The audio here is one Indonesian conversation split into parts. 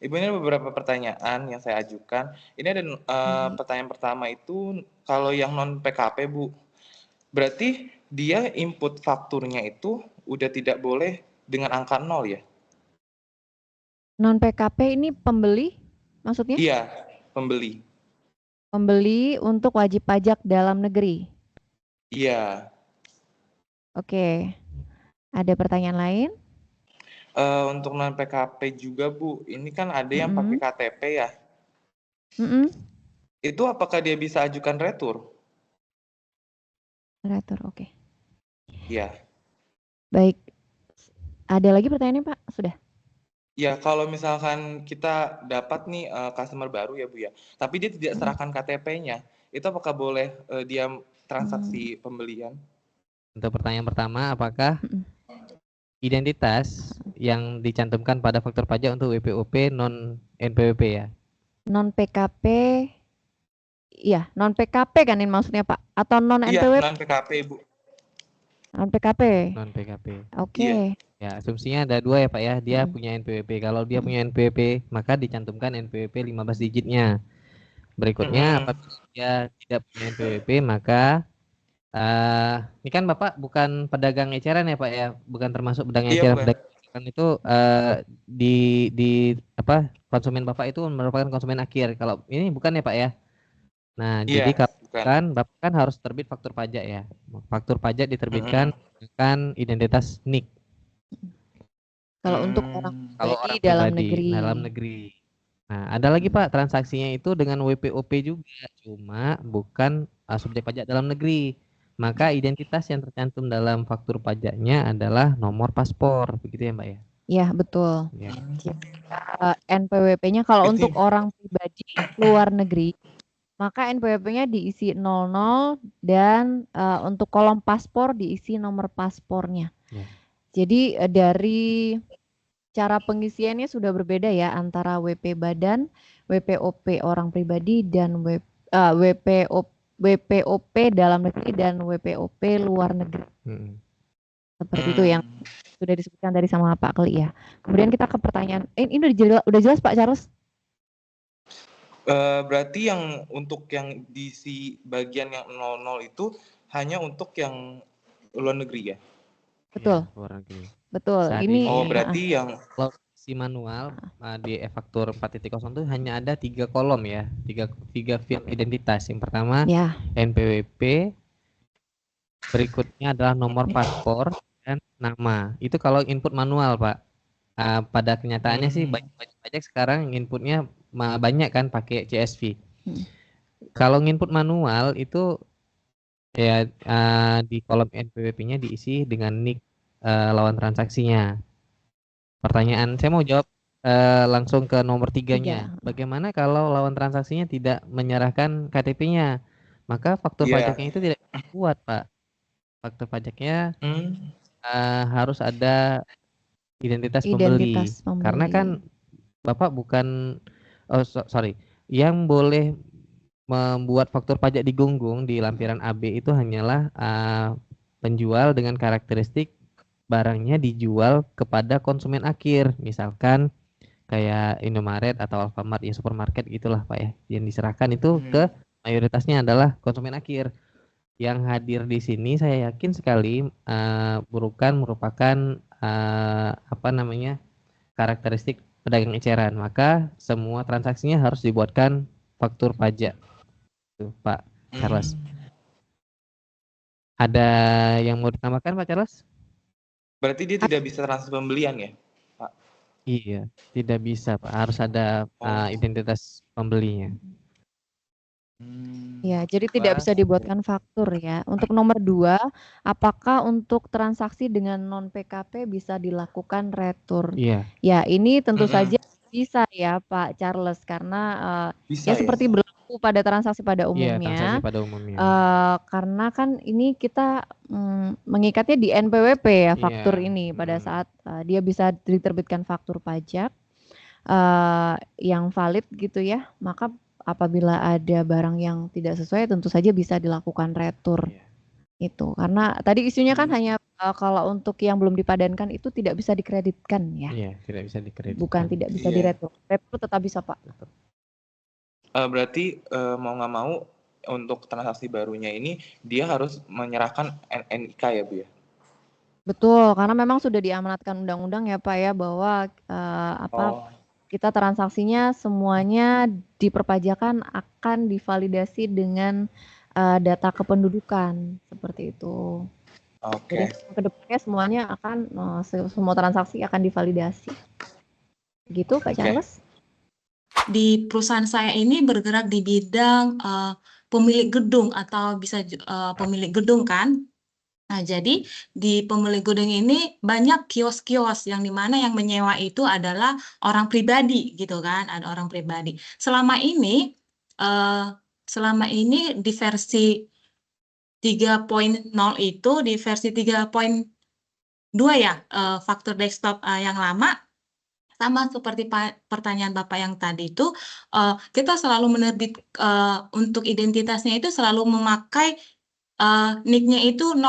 Ibu, ini ada beberapa pertanyaan yang saya ajukan. Ini ada Baik. pertanyaan pertama itu kalau yang non PKP, Bu. Berarti dia input fakturnya itu udah tidak boleh dengan angka 0 ya? Non PKP ini pembeli maksudnya? Iya, pembeli. Pembeli untuk wajib pajak dalam negeri. Iya. Oke. Ada pertanyaan lain? Untuk non PKP juga, Bu. Ini kan ada yang pakai Mm-mm. KTP ya. Mm-mm. Itu apakah dia bisa ajukan retur? Retur, oke. Iya. Baik. Ada lagi pertanyaannya, Pak? Sudah. Ya, kalau misalkan kita dapat nih customer baru ya, Bu ya, tapi dia tidak Mm-mm. serahkan KTP-nya, itu apakah boleh dia Mm. transaksi pembelian? Untuk pertanyaan pertama, apakah Mm-mm. identitas yang dicantumkan pada faktur pajak untuk WPOP non NPWP ya? Non PKP, iya, non PKP kan ini maksudnya, Pak? Atau non Iya, NPWP? non PKP, Bu. Non PKP. Non PKP. Iya. Oke. Ya, asumsinya ada dua ya Pak ya. Dia Mm-mm. punya NPWP. Kalau dia Mm-mm. punya NPWP, maka dicantumkan NPWP 15 digitnya. Berikutnya, Mm-mm. apabila dia tidak punya NPWP, maka ini kan Bapak bukan pedagang eceran ya Pak ya, bukan termasuk pedagang Iya, eceran. bukan. Pedagang eceran itu di apa konsumen Bapak itu merupakan konsumen akhir. Kalau ini bukan ya Pak ya. Nah, Iya, jadi kalau bukan. kan Bapak kan harus terbit faktur pajak ya. Faktur pajak diterbitkan Mm-mm. dengan identitas NIK. Kalau untuk orang Kalau pribadi orang dalam pribadi negeri. dalam negeri. Nah, ada lagi Pak transaksinya itu dengan WPOP juga, cuma bukan subjek pajak dalam negeri. Maka identitas yang tercantum dalam faktur pajaknya adalah nomor paspor, begitu ya Mbak ya? Ya, betul. Ya. NPWP-nya kalau Itu untuk orang pribadi luar negeri, maka NPWP-nya diisi 00 dan untuk kolom paspor diisi nomor paspornya. Ya. Jadi dari cara pengisiannya sudah berbeda ya antara WP badan, WPOP orang pribadi dan WPOP dalam negeri dan WPOP luar negeri. Seperti itu yang sudah disebutkan tadi sama Pak Kli ya. Kemudian kita ke pertanyaan, ini udah jelas Pak Charles? berarti yang untuk yang diisi bagian yang 00 itu hanya untuk yang luar negeri ya? Betul. Ya, luar negeri. Betul. Saat Ini Oh, berarti yang kalau si manual di e-faktur 4.0 itu hanya ada 3 kolom ya, tiga field identitas. Yang pertama ya. NPWP, berikutnya adalah nomor paspor dan nama. Itu kalau input manual, Pak. Pada kenyataannya sih banyak pajak sekarang inputnya banyak kan pakai CSV. Kalau input manual itu ya di kolom NPWP-nya diisi dengan NIK lawan transaksinya. Pertanyaan saya mau jawab langsung ke nomor 3-nya. Bagaimana kalau lawan transaksinya tidak menyerahkan KTP-nya? Maka faktur pajaknya itu tidak kuat, Pak. Faktur pajaknya harus ada identitas pembeli. Karena kan Bapak bukan sorry, yang boleh membuat faktur pajak digunggung di lampiran AB itu hanyalah penjual dengan karakteristik barangnya dijual kepada konsumen akhir, misalkan kayak Indomaret atau Alfamart ya, supermarket gitulah Pak ya. Yang diserahkan itu ke mayoritasnya adalah konsumen akhir. Yang hadir di sini saya yakin sekali merupakan apa namanya karakteristik pedagang eceran. Maka semua transaksinya harus dibuatkan faktur pajak. Tuh, Pak Charles. Ada yang mau ditambahkan Pak Charles? Berarti dia tidak bisa transaksi pembelian ya, Pak? Iya, tidak bisa Pak. Harus ada identitas pembelinya. Ya, jadi tidak bisa dibuatkan faktur ya. Untuk nomor 2, apakah untuk transaksi dengan non PKP bisa dilakukan retur? Iya. Ya, ini tentu saja bisa ya Pak Charles karena ya seperti berlaku pada transaksi pada umumnya. Transaksi pada umumnya. Karena kan ini kita mengikatnya di NPWP ya faktur ini pada saat dia bisa diterbitkan faktur pajak yang valid gitu ya, maka apabila ada barang yang tidak sesuai tentu saja bisa dilakukan retur. Itu karena tadi isunya kan hanya kalau untuk yang belum dipadankan itu tidak bisa dikreditkan ya. Iya, tidak bisa dikreditkan. Bukan tidak bisa Iya. diretro. Retro tetap bisa, Pak. Berarti mau nggak mau untuk transaksi barunya ini dia harus menyerahkan NIK ya Bu ya? Betul, karena memang sudah diamanatkan undang-undang ya Pak ya bahwa kita transaksinya semuanya di perpajakan akan divalidasi dengan data kependudukan seperti itu. Jadi Oke. kedepannya semuanya akan semua transaksi akan divalidasi. Gitu Pak Charles? Di perusahaan saya ini bergerak di bidang pemilik gedung atau bisa pemilik gedung kan. Nah, jadi di pemilik gedung ini banyak kios-kios yang dimana yang menyewa itu adalah orang pribadi gitu kan, ada orang pribadi. Selama ini di versi 3.0 itu di versi 3.2 ya, faktur desktop yang lama sama seperti pertanyaan Bapak yang tadi itu, kita selalu untuk identitasnya itu selalu memakai nick-nya itu 000,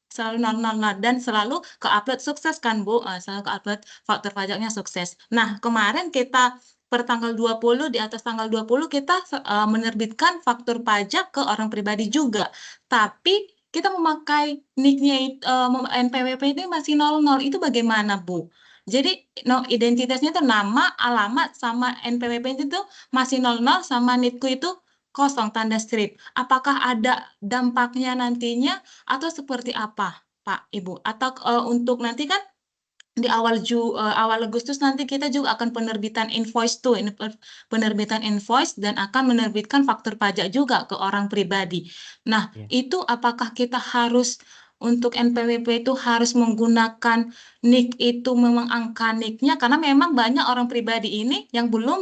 selalu 000 dan selalu ke-upload sukses kan Bu, selalu ke-upload faktur pajaknya sukses. Nah, kemarin kita per tanggal 20, di atas tanggal 20 kita menerbitkan faktur pajak ke orang pribadi juga. Tapi kita memakai nick-nya NPWP ini masih 00, itu bagaimana Bu? Jadi identitasnya itu nama, alamat, sama NPWP itu masih 00 sama NIK-ku itu kosong tanda strip. Apakah ada dampaknya nantinya atau seperti apa, Pak, Ibu? Atau untuk nanti kan di awal Agustus nanti kita juga akan penerbitan invoice penerbitan invoice dan akan menerbitkan faktur pajak juga ke orang pribadi. Nah, itu apakah kita harus untuk NPWP itu harus menggunakan NIK itu memang angka NIK-nya karena memang banyak orang pribadi ini yang belum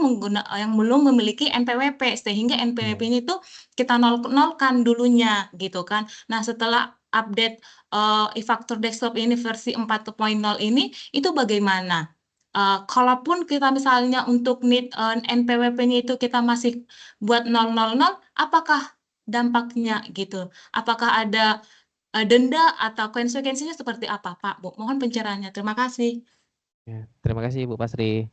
memiliki NPWP sehingga NPWP-nya itu kita nolkan dulunya gitu kan. Nah, setelah update e-faktur desktop ini versi 4.0 ini itu bagaimana? Kalaupun kita misalnya untuk NPWP-nya itu kita masih buat 000, apakah dampaknya gitu? Apakah ada denda atau konsekuensinya seperti apa, Pak? Bu, mohon pencerahannya. Terima kasih. Ya, terima kasih Bu Pasri.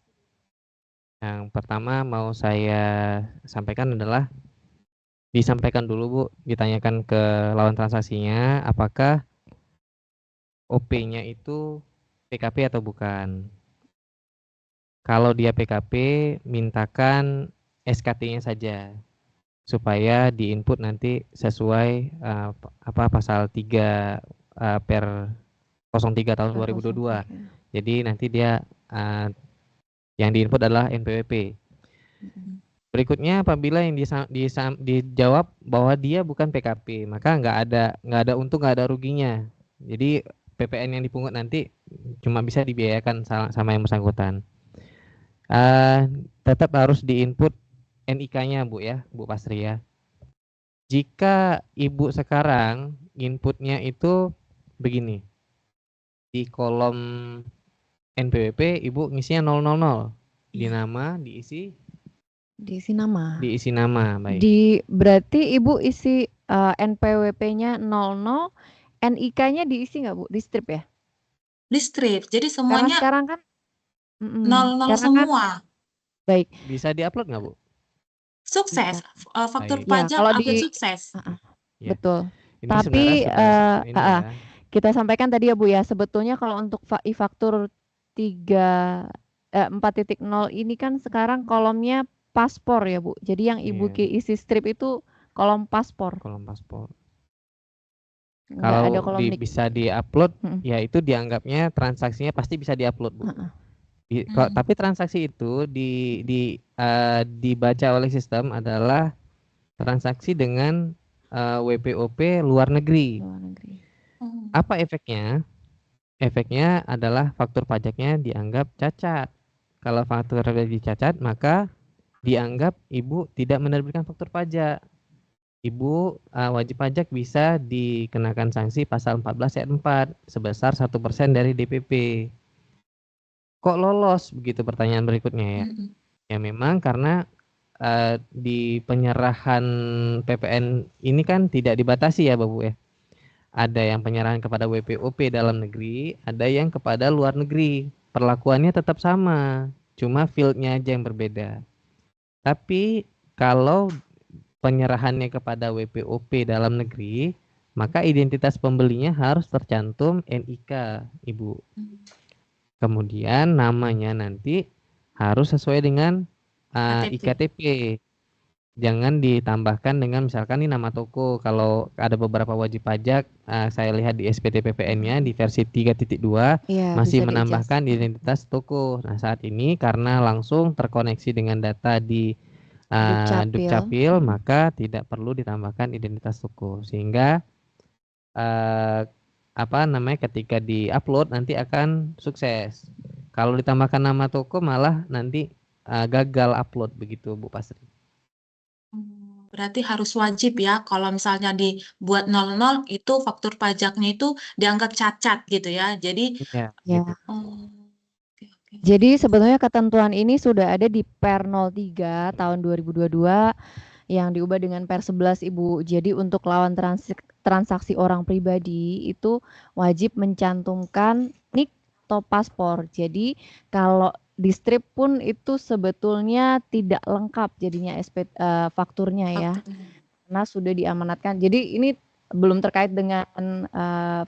Yang pertama mau saya sampaikan adalah disampaikan dulu Bu, ditanyakan ke lawan transaksinya apakah OP-nya itu PKP atau bukan. Kalau dia PKP, mintakan SKT-nya saja supaya diinput nanti sesuai pasal 3 per 03 tahun 2022. Jadi nanti dia yang diinput adalah NPWP. Berikutnya apabila yang dijawab bahwa dia bukan PKP, maka nggak ada untung, nggak ada ruginya. Jadi PPN yang dipungut nanti cuma bisa dibiayakan sama yang bersangkutan. Tetap harus diinput NIK-nya Bu ya, Bu Pasri ya. Jika Ibu sekarang inputnya itu begini. Di kolom NPWP Ibu ngisinya 000. Di nama diisi nama. Diisi nama, baik. Berarti Ibu isi NPWP-nya 00, NIK-nya diisi nggak Bu? Di strip ya? Di strip. Jadi Karena semuanya sekarang kan 00 semua. Baik. Bisa diupload nggak Bu? Sukses. Faktur Baik. pajak kalau upload sukses. Ya. Betul. Ini Tapi ya. kita sampaikan tadi ya Bu ya, sebetulnya kalau untuk e-faktur 4.0 ini kan sekarang kolomnya paspor ya Bu. Jadi yang Ibu isi strip itu kolom paspor. Kolom paspor. Nggak ada Kalau kolom NIK. bisa diupload, ya itu dianggapnya transaksinya pasti bisa diupload Bu. Tapi transaksi itu dibaca oleh sistem adalah transaksi dengan WPOP luar negeri. Apa efeknya? Efeknya adalah faktur pajaknya dianggap cacat. Kalau faktur pajak dicacat, maka dianggap Ibu tidak menerbitkan faktur pajak. Ibu wajib pajak bisa dikenakan sanksi pasal 14 ayat 4 sebesar 1% dari DPP. Kok lolos begitu pertanyaan berikutnya ya? Ya memang karena di penyerahan PPN ini kan tidak dibatasi ya Bapak ya. ada yang penyerahan kepada WPOP dalam negeri, ada yang kepada luar negeri. Perlakuannya tetap sama, cuma fieldnya aja yang berbeda. Tapi kalau penyerahannya kepada WPOP dalam negeri, maka identitas pembelinya harus tercantum NIK, Ibu. Kemudian namanya nanti harus sesuai dengan IKTP. Jangan ditambahkan dengan misalkan ini nama toko. Kalau ada beberapa wajib pajak, saya lihat di SPT PPN-nya di versi 3.2 Iya, masih bisa menambahkan di-adjust. identitas toko. Nah, saat ini karena langsung terkoneksi dengan data di Dukcapil, maka tidak perlu ditambahkan identitas toko. Sehingga ketika di-upload nanti akan sukses. Kalau ditambahkan nama toko malah nanti gagal upload begitu, Bu Pasri. Berarti harus wajib ya, kalau misalnya dibuat 00 itu faktur pajaknya itu dianggap cacat gitu ya. Jadi Ya. Ya. oke. Jadi sebetulnya ketentuan ini sudah ada di Per 03 tahun 2022 yang diubah dengan Per 11, Ibu. Jadi untuk lawan transaksi orang pribadi itu wajib mencantumkan NIK atau paspor. Jadi kalau di strip pun itu sebetulnya tidak lengkap jadinya fakturnya ya, karena sudah diamanatkan. Jadi ini belum terkait dengan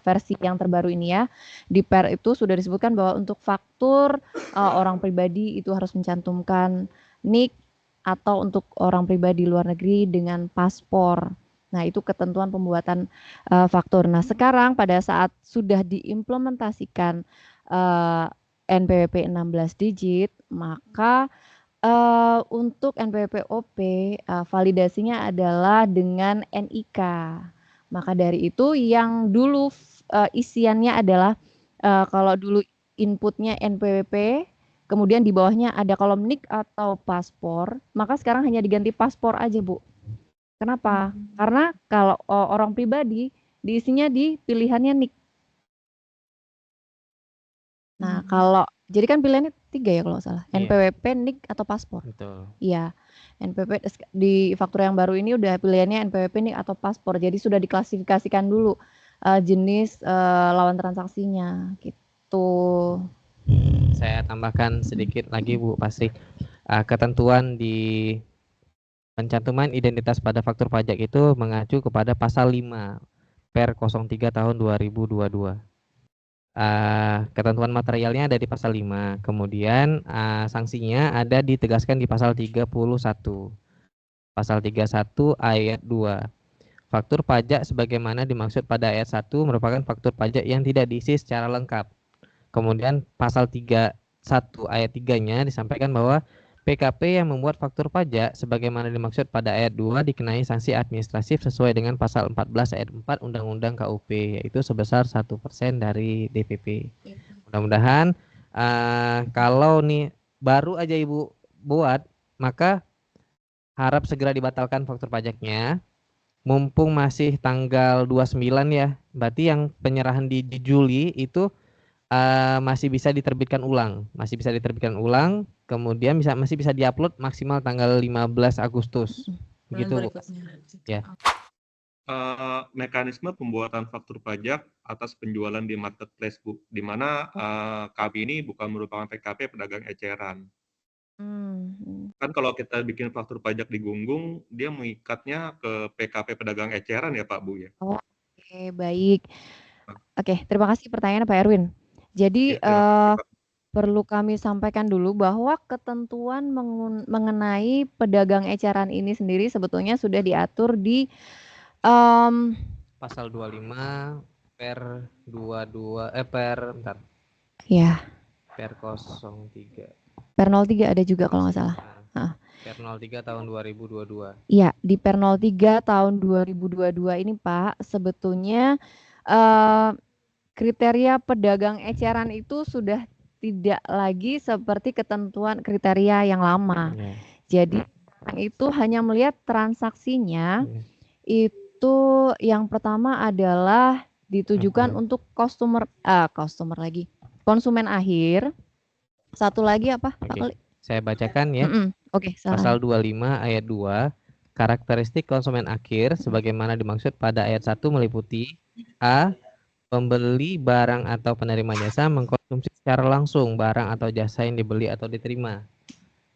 versi yang terbaru ini ya. Di Per itu sudah disebutkan bahwa untuk faktur orang pribadi itu harus mencantumkan NIK atau untuk orang pribadi luar negeri dengan paspor. Nah, itu ketentuan pembuatan faktur. Nah, sekarang pada saat sudah diimplementasikan NPWP 16 digit, maka untuk NPWP-OP validasinya adalah dengan NIK. Maka dari itu yang dulu isiannya adalah kalau dulu inputnya NPWP, kemudian di bawahnya ada kolom NIK atau paspor, maka sekarang hanya diganti paspor aja, Bu. Kenapa? Karena kalau orang pribadi diisinya di pilihannya NIK. Nah, kalau jadi kan pilihannya 3 ya kalau nggak salah, NPWP, NIK atau paspor. Betul. Iya, NPWP di faktur yang baru ini udah pilihannya NPWP, NIK atau paspor. Jadi sudah diklasifikasikan dulu jenis lawan transaksinya gitu. Saya tambahkan sedikit lagi, Bu Pasri. Ketentuan di pencantuman identitas pada faktur pajak itu mengacu kepada pasal 5 Per 03 tahun 2022. Ketentuan materialnya ada di pasal 5. Kemudian sanksinya ada ditegaskan di pasal 31. Pasal 31 ayat 2. Faktur pajak sebagaimana dimaksud pada ayat 1 merupakan faktur pajak yang tidak diisi secara lengkap. Kemudian pasal 31 ayat 3-nya disampaikan bahwa PKP yang membuat faktur pajak sebagaimana dimaksud pada ayat 2 dikenai sanksi administratif sesuai dengan pasal 14 ayat 4 Undang-Undang KUP, yaitu sebesar 1% dari DPP. Mudah-mudahan kalau nih baru aja Ibu buat, maka harap segera dibatalkan faktur pajaknya. Mumpung masih tanggal 29 ya, berarti yang penyerahan di Juli itu masih bisa diterbitkan ulang, kemudian masih bisa diupload maksimal tanggal 15 Agustus. Begitu, Bu. Ya. Mekanisme pembuatan faktur pajak atas penjualan di marketplace, Bu, di mana kami ini bukan merupakan PKP pedagang eceran. Kan kalau kita bikin faktur pajak di Gunggung, dia mengikatnya ke PKP pedagang eceran ya, Pak, Bu ya. Oke, baik. Oke, terima kasih pertanyaannya Pak Erwin. Jadi perlu kami sampaikan dulu bahwa ketentuan mengenai pedagang eceran ini sendiri sebetulnya sudah diatur di pasal 25 per 22 bentar. Ya. Per 03. Per 03 ada juga kalau nggak salah. Per 03 tahun 2022. Iya, di Per 03 tahun 2022 ini Pak, sebetulnya kriteria pedagang eceran itu sudah tidak lagi seperti ketentuan kriteria yang lama. Jadi itu hanya melihat transaksinya itu yang pertama adalah ditujukan untuk konsumen akhir. Satu lagi apa, Pak Koli? Saya bacakan ya. Oke, pasal 25 ayat 2, karakteristik konsumen akhir sebagaimana dimaksud pada ayat 1 meliputi A. Pembeli barang atau penerima jasa mengkonsumsi secara langsung barang atau jasa yang dibeli atau diterima.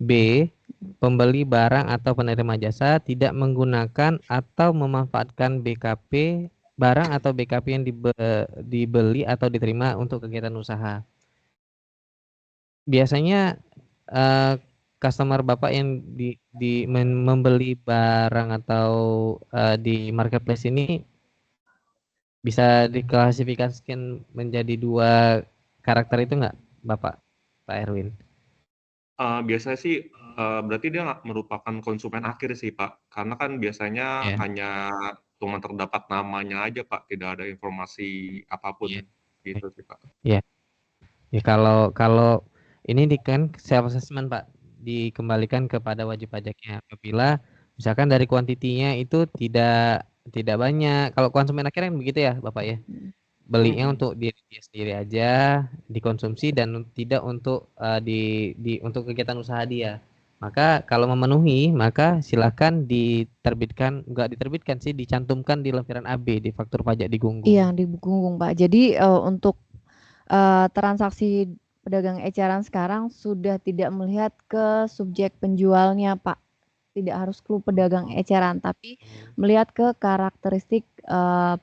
B. Pembeli barang atau penerima jasa tidak menggunakan atau memanfaatkan BKP barang atau BKP yang dibeli atau diterima untuk kegiatan usaha. Biasanya customer Bapak yang membeli barang atau di marketplace ini bisa diklasifikasikan menjadi 2 karakter itu nggak, Bapak, Pak Erwin? Biasanya sih, berarti dia nggak merupakan konsumen akhir sih, Pak. Karena kan biasanya Iya. hanya cuma terdapat namanya aja, Pak, tidak ada informasi Iya. apapun, gitu sih, Pak. Iya. Ya kalau ini kan self assessment, Pak, dikembalikan kepada wajib pajaknya. Apabila misalkan dari kuantitinya itu tidak banyak. Kalau konsumen akhir kan begitu ya, Bapak ya. Belinya untuk diri dia sendiri aja, dikonsumsi dan tidak untuk untuk kegiatan usaha dia. Maka kalau memenuhi, maka silakan enggak diterbitkan sih, dicantumkan di lempiran AB di faktur pajak di Gunggung. Iya, di Gunggung, Pak. Jadi untuk transaksi pedagang eceran sekarang sudah tidak melihat ke subjek penjualnya, Pak. Tidak harus ke pedagang eceran, tapi melihat ke karakteristik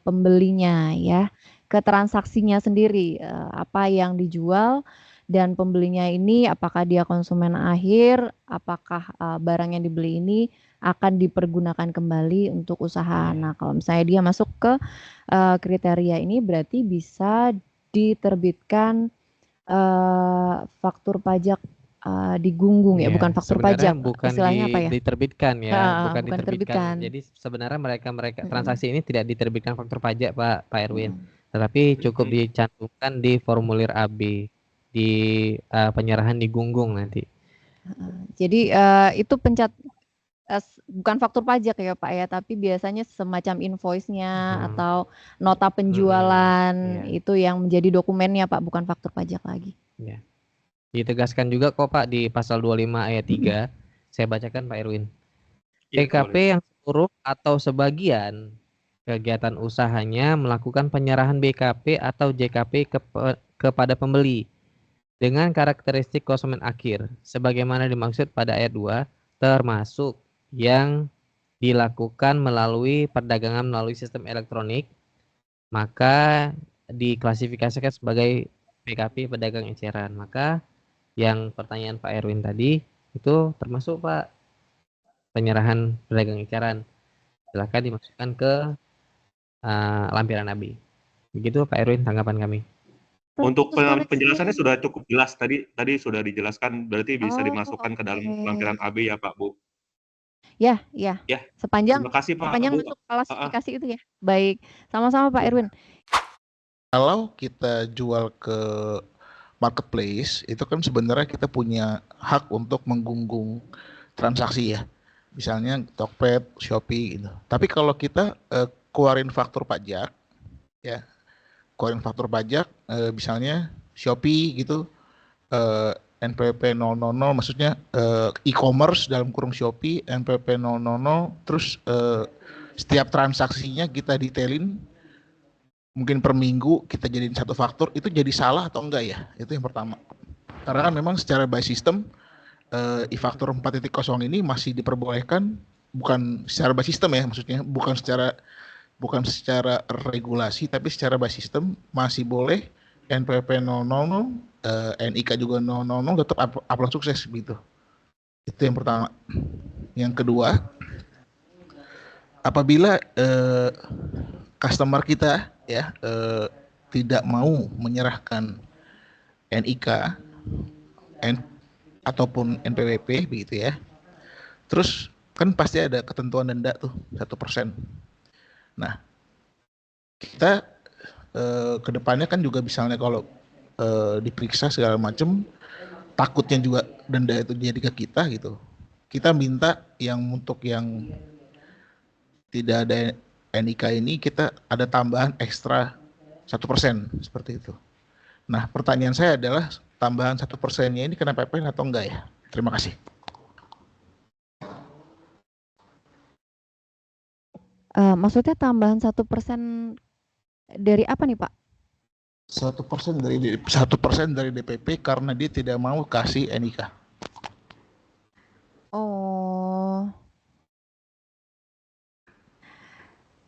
pembelinya ya, ke transaksinya sendiri, apa yang dijual dan pembelinya ini apakah dia konsumen akhir, apakah barang yang dibeli ini akan dipergunakan kembali untuk usaha. Nah, kalau misalnya dia masuk ke kriteria ini berarti bisa diterbitkan faktur pajak di Gunggung ya, bukan faktur sebenarnya pajak, bukan istilahnya apa ya? diterbitkan ya, bukan Bukan diterbitkan. diterbitkan. Jadi sebenarnya mereka transaksi ini tidak diterbitkan faktur pajak, Pak Erwin. Tetapi cukup dicantumkan di formulir AB di penyerahan di Gunggung nanti. Jadi itu bukan faktur pajak ya Pak ya, tapi biasanya semacam invoice-nya atau nota penjualan itu yang menjadi dokumennya Pak, bukan faktur pajak lagi. Ya. Ditegaskan juga kok Pak di pasal 25 ayat 3. Saya bacakan Pak Erwin. PKP yang seluruh atau sebagian kegiatan usahanya melakukan penyerahan BKP atau JKP kepada pembeli dengan karakteristik konsumen akhir sebagaimana dimaksud pada ayat 2, termasuk yang dilakukan melalui perdagangan melalui sistem elektronik, maka diklasifikasikan sebagai PKP pedagang eceran. Maka yang pertanyaan Pak Erwin tadi itu termasuk Pak penyerahan pedagang eceran. Silakan dimasukkan ke lampiran AB. Begitu Pak Erwin tanggapan kami. Untuk penjelasannya sudah cukup jelas tadi sudah dijelaskan, berarti bisa dimasukkan ke dalam lampiran AB ya Pak, Bu? Ya. Sepanjang Terima kasih, Pak, sepanjang Bu. masuk klasifikasi itu ya. Baik, sama-sama Pak Erwin. Kalau kita jual ke marketplace, itu kan sebenarnya kita punya hak untuk menggunggung transaksi ya. Misalnya Tokped, Shopee gitu. Tapi kalau kita keluarin faktur pajak, ya, keluarin faktur pajak, misalnya Shopee gitu, NPWP 000, maksudnya e-commerce dalam kurung Shopee, NPWP 000, terus setiap transaksinya kita detailin, mungkin per minggu kita jadiin satu faktur, itu jadi salah atau enggak ya? Itu yang pertama. Karena kan memang secara by system e-faktur 4.0 ini masih diperbolehkan, bukan secara by system ya, maksudnya bukan secara regulasi, tapi secara by system masih boleh NPWP 000, NIK juga 000, tetap upload sukses gitu. Itu yang pertama. Yang kedua, apabila customer kita ya tidak mau menyerahkan NIK ataupun NPWP begitu ya, terus kan pasti ada ketentuan denda tuh 1%. Nah, kita kedepannya kan juga misalnya kalau diperiksa segala macam, takutnya juga denda itu jadi ke kita gitu. Kita minta yang untuk yang tidak ada NIK ini kita ada tambahan ekstra 1% seperti itu. Nah, pertanyaan saya adalah tambahan 1%-nya ini kena PPN atau enggak ya? Terima kasih. Maksudnya tambahan 1% dari apa nih Pak? 1% dari DPP karena dia tidak mau kasih NIK. Oh,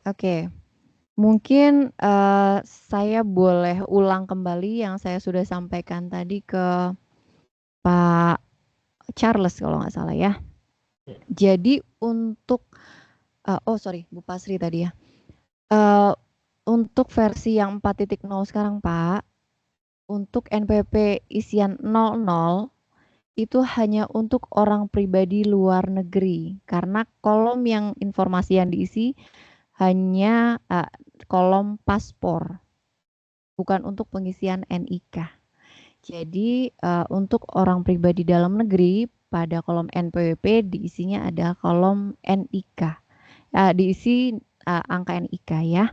oke. Mungkin saya boleh ulang kembali yang saya sudah sampaikan tadi ke Pak Charles kalau nggak salah ya. Jadi untuk Bu Pasri tadi ya. Untuk versi yang 4.0 sekarang Pak, untuk NPWP isian 00 itu hanya untuk orang pribadi luar negeri karena kolom yang informasi yang diisi hanya kolom paspor, bukan untuk pengisian NIK. Jadi untuk orang pribadi dalam negeri pada kolom NPWP diisinya ada kolom NIK, diisi angka NIK ya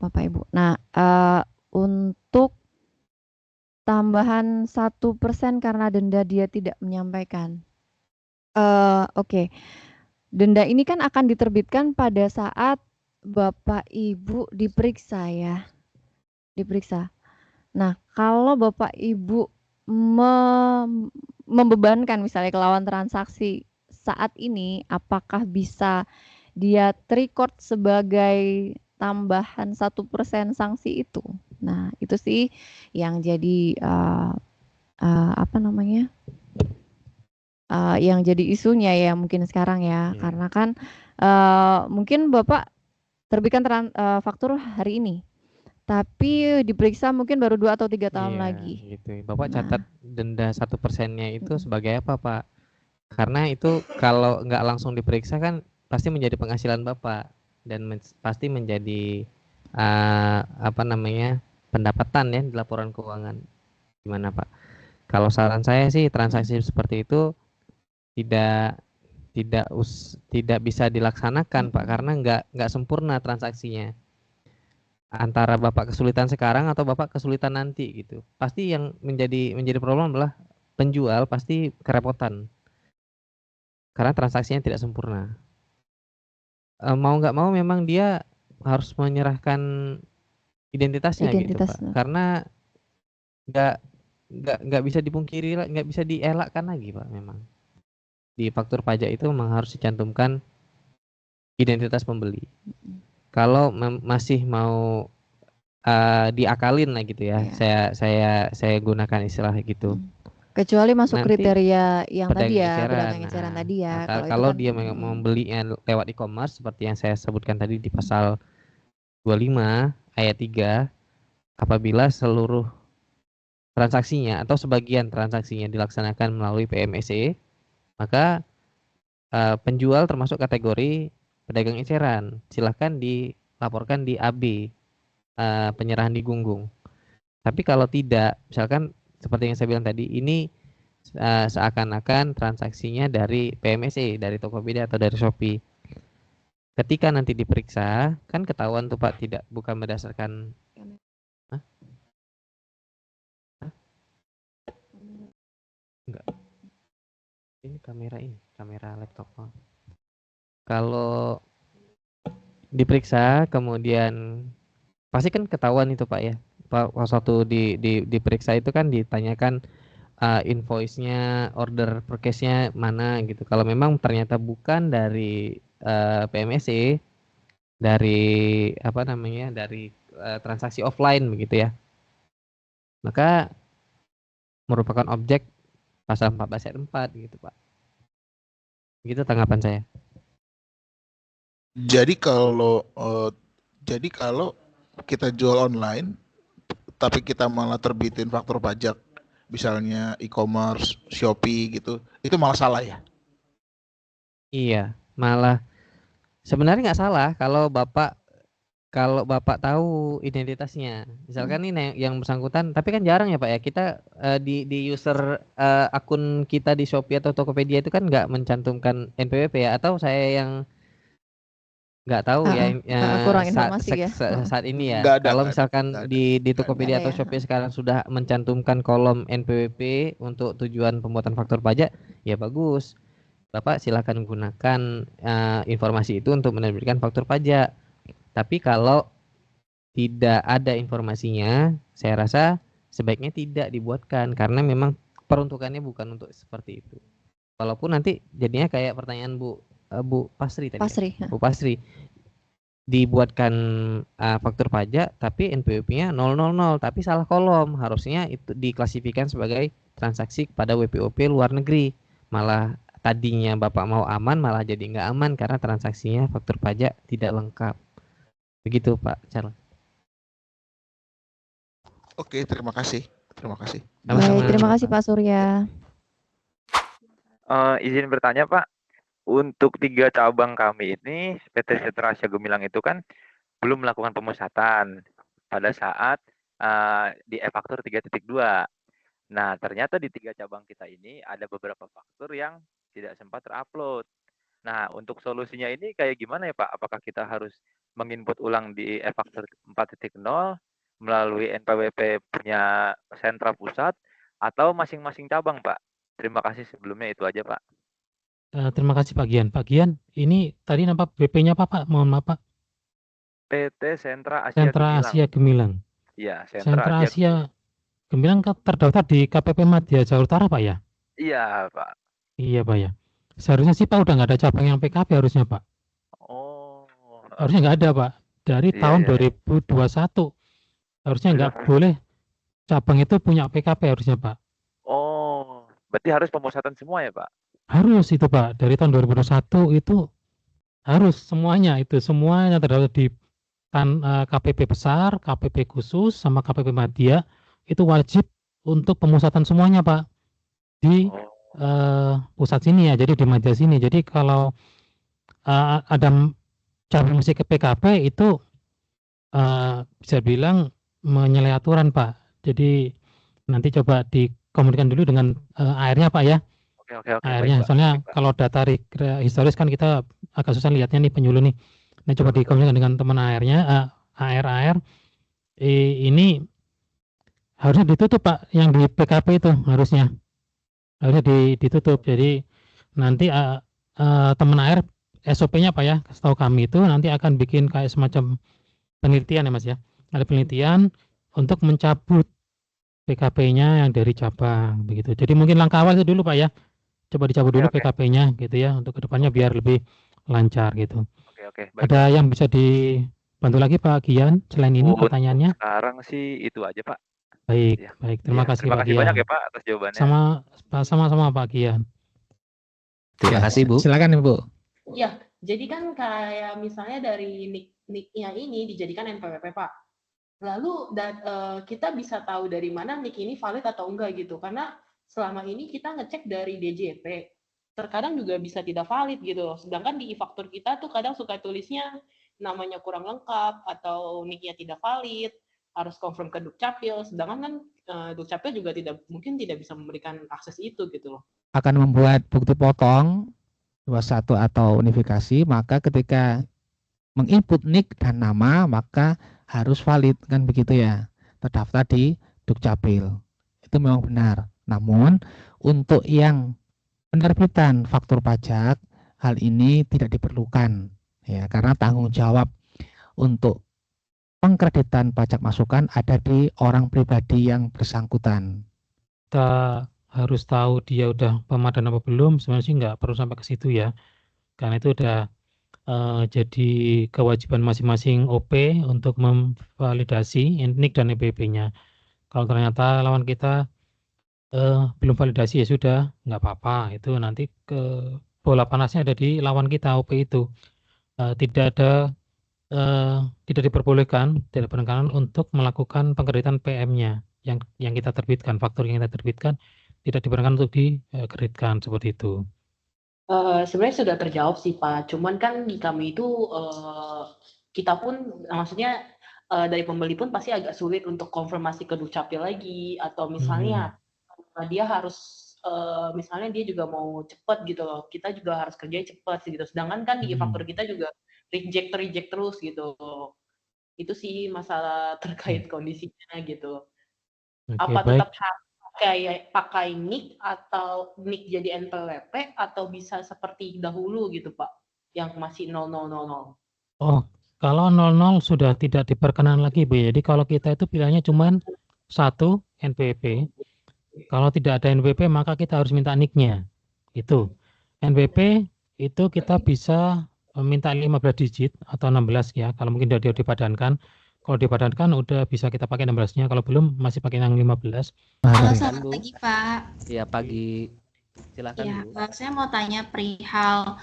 Bapak Ibu. Nah untuk tambahan 1% karena denda dia tidak menyampaikan. Oke. Denda ini kan akan diterbitkan pada saat Bapak Ibu diperiksa ya. Diperiksa. Nah, kalau Bapak Ibu membebankan misalnya ke lawan transaksi saat ini, apakah bisa dia record sebagai tambahan 1% sanksi itu? Nah, itu sih yang jadi apa namanya? Yang jadi isunya ya mungkin sekarang ya, karena kan mungkin Bapak terbitkan faktur hari ini, tapi diperiksa mungkin baru 2 atau 3 tahun lagi. Gitu. Bapak catat denda 1%-nya itu sebagai apa Pak? Karena itu kalau nggak langsung diperiksa kan pasti menjadi penghasilan Bapak dan pasti menjadi apa namanya pendapatan ya di laporan keuangan. Gimana Pak? Kalau saran saya sih transaksi seperti itu tidak bisa dilaksanakan Pak karena nggak sempurna transaksinya. Antara Bapak kesulitan sekarang atau Bapak kesulitan nanti gitu. Pasti yang menjadi problem adalah penjual pasti kerepotan. Karena transaksinya tidak sempurna. Mau nggak mau memang dia harus menyerahkan identitasnya gitu Pak. Karena nggak bisa dipungkiri, nggak bisa dielakkan lagi Pak memang. Di faktur pajak itu memang harus dicantumkan identitas pembeli. Kalau masih mau diakalin lah gitu ya, saya gunakan istilah gitu. Kecuali masuk Nanti kriteria yang tadi ya, eceran. pedagang eceran tadi ya. Kalau dia membelinya lewat e-commerce seperti yang saya sebutkan tadi di pasal 25 ayat 3, apabila seluruh transaksinya atau sebagian transaksinya dilaksanakan melalui PMSE, maka penjual termasuk kategori pedagang eceran. Silahkan dilaporkan di AB, penyerahan di Gunggung. Tapi kalau tidak, misalkan seperti yang saya bilang tadi, ini seakan-akan transaksinya dari PMSE, dari Tokopedia atau dari Shopee. Ketika nanti diperiksa, kan ketahuan tuh Pak, bukan berdasarkan enggak. Ini kamera laptop. Kalau diperiksa kemudian pasti kan ketahuan itu Pak ya. Pak waktu diperiksa itu kan ditanyakan invoice-nya, order per case-nya mana gitu. Kalau memang ternyata bukan dari PMSE, dari apa namanya, dari transaksi offline begitu ya, maka merupakan objek pasal 14 ayat 4 gitu Pak. Gitu tanggapan saya. Jadi kalau kita jual online tapi kita malah terbitin faktur pajak, misalnya e-commerce, Shopee gitu, itu malah salah ya? Iya, malah sebenarnya nggak salah kalau Bapak tahu identitasnya. Misalkan ini yang bersangkutan, tapi kan jarang ya Pak ya, kita di user akun kita di Shopee atau Tokopedia itu kan nggak mencantumkan NPWP ya, atau saya yang nggak tahu kurang informasi ya. Saat ini ya. Kalau misalkan di Tokopedia atau Shopee sekarang sudah mencantumkan kolom NPWP untuk tujuan pembuatan faktur pajak, ya bagus. Bapak silakan gunakan informasi itu untuk menerbitkan faktur pajak. Tapi kalau tidak ada informasinya, saya rasa sebaiknya tidak dibuatkan karena memang peruntukannya bukan untuk seperti itu. Walaupun nanti jadinya kayak pertanyaan Bu Pasri tadi. Pasri. Bu Pasri dibuatkan faktur pajak tapi NPWP-nya 000 tapi salah kolom. Harusnya itu diklasifikasikan sebagai transaksi pada WPOP luar negeri. Malah tadinya Bapak mau aman malah jadi nggak aman karena transaksinya faktur pajak tidak lengkap. Begitu Pak Charles. Oke, terima kasih. Terima kasih. Baik, terima kasih Pak Surya. Izin bertanya Pak, untuk 3 cabang kami ini PT Setra Asia Gemilang itu kan belum melakukan pemusatan pada saat di e-faktur 3.2. Nah, ternyata di 3 cabang kita ini ada beberapa faktur yang tidak sempat terupload. Nah, untuk solusinya ini kayak gimana ya Pak? Apakah kita harus menginput ulang di e-faktur 4.0 melalui NPWP punya sentra pusat atau masing-masing cabang Pak? Terima kasih sebelumnya itu aja Pak. Terima kasih Pak Gian. Pak Gian, ini tadi nama BP-nya apa Pak? Mohon maaf Pak. PT Sentra Asia Sentra Gemilang. Asia Gemilang. Iya, Sentra Asia Gemilang terdaftar di KPP Madya Jawa Utara Pak ya? Iya Pak. Iya Pak ya. Seharusnya sih Pak udah nggak ada cabang yang PKP harusnya Pak. Oh. Harusnya nggak ada Pak. Dari tahun 2021 harusnya nggak boleh cabang itu punya PKP harusnya Pak. Oh, berarti harus pemusatan semua ya Pak? Harus itu Pak. Dari tahun 2021 itu harus semuanya terdaftar di KPP besar, KPP khusus, sama KPP Madya itu wajib untuk pemusatan semuanya Pak di pusat sini ya, jadi di Madya sini. Jadi kalau ada cabang masih ke PKP itu bisa bilang menyalahi aturan Pak. Jadi nanti coba dikomunikasikan dulu dengan AR-nya Pak ya. Oke. AR-nya, soalnya kalau data historis kan kita agak susah lihatnya nih penyuluh nih. Nah coba dikomunikasikan dengan teman AR-nya, AR. Ini harusnya ditutup Pak, yang di PKP itu harusnya ditutup. Jadi nanti teman AR SOP-nya Pak ya, setahu kami itu nanti akan bikin kayak semacam penelitian ya Mas ya. Ada penelitian untuk mencabut PKP-nya yang dari cabang begitu. Jadi mungkin langkah awal itu dulu Pak ya. Coba dicabut dulu PKP-nya gitu ya untuk kedepannya biar lebih lancar gitu. Oke. Baik. Ada yang bisa dibantu lagi Pak Gian selain ini pertanyaannya? Sekarang sih itu aja Pak. Baik. Terima kasih Pak Gian. Terima kasih banyak ya Pak atas jawabannya. Sama-sama Pak Gian. Terima kasih Bu. Silakan Ibu. Ya, jadi kan kayak misalnya dari NIK-nya ini dijadikan NPWP Pak. Lalu kita bisa tahu dari mana NIK ini valid atau enggak gitu. Karena selama ini kita ngecek dari DJP. Terkadang juga bisa tidak valid gitu. Sedangkan di e-faktur kita tuh kadang suka tulisnya namanya kurang lengkap atau NIK-nya tidak valid, harus confirm ke Dukcapil. Sedangkan kan Dukcapil juga mungkin tidak bisa memberikan akses itu gitu loh. Akan membuat bukti potong 21 atau unifikasi, maka ketika menginput NIK dan nama maka harus valid kan begitu ya, terdaftar di Dukcapil. Itu memang benar. Namun untuk yang penerbitan faktur pajak hal ini tidak diperlukan ya, karena tanggung jawab untuk pengkreditan pajak masukan ada di orang pribadi yang bersangkutan. Kita harus tahu dia udah pemadan apa belum, sebenarnya sih nggak perlu sampai ke situ ya, karena itu udah jadi kewajiban masing-masing OP untuk memvalidasi NIK dan NPWP-nya. Kalau ternyata lawan kita belum validasi ya sudah, nggak apa-apa, itu nanti ke bola panasnya ada di lawan kita OP itu. Tidak diperbolehkan untuk melakukan pengkreditan PM-nya yang kita terbitkan, faktur yang kita terbitkan tidak diperbolehkan untuk dikreditkan seperti itu. Sebenarnya sudah terjawab sih Pak, cuman kan di kami itu kita pun maksudnya dari pembeli pun pasti agak sulit untuk konfirmasi ke Dukcapil lagi, atau misalnya dia harus misalnya dia juga mau cepat gitu loh, kita juga harus kerja cepat gitu, sedangkan kan di e-faktur kita juga reject terus gitu. Itu sih masalah terkait kondisinya gitu. Apa tetap harus pakai NIK atau NIK jadi NPWP atau bisa seperti dahulu gitu Pak, yang masih 0000? Oh, Kalau 00 sudah tidak diperkenan lagi, Bu. Jadi kalau kita itu pilihannya cuma 1 NPWP. Kalau tidak ada NPWP maka kita harus minta NIK-nya. Itu. NPWP itu kita bisa minta 15 digit atau 16 ya. Kalau mungkin sudah dipadankan. Kalau dipadankan udah bisa kita pakai 16-nya. Kalau belum masih pakai yang 15. Halo, selamat pagi, Pak. Iya, pagi. Silakan, Ya, Bu. saya mau tanya perihal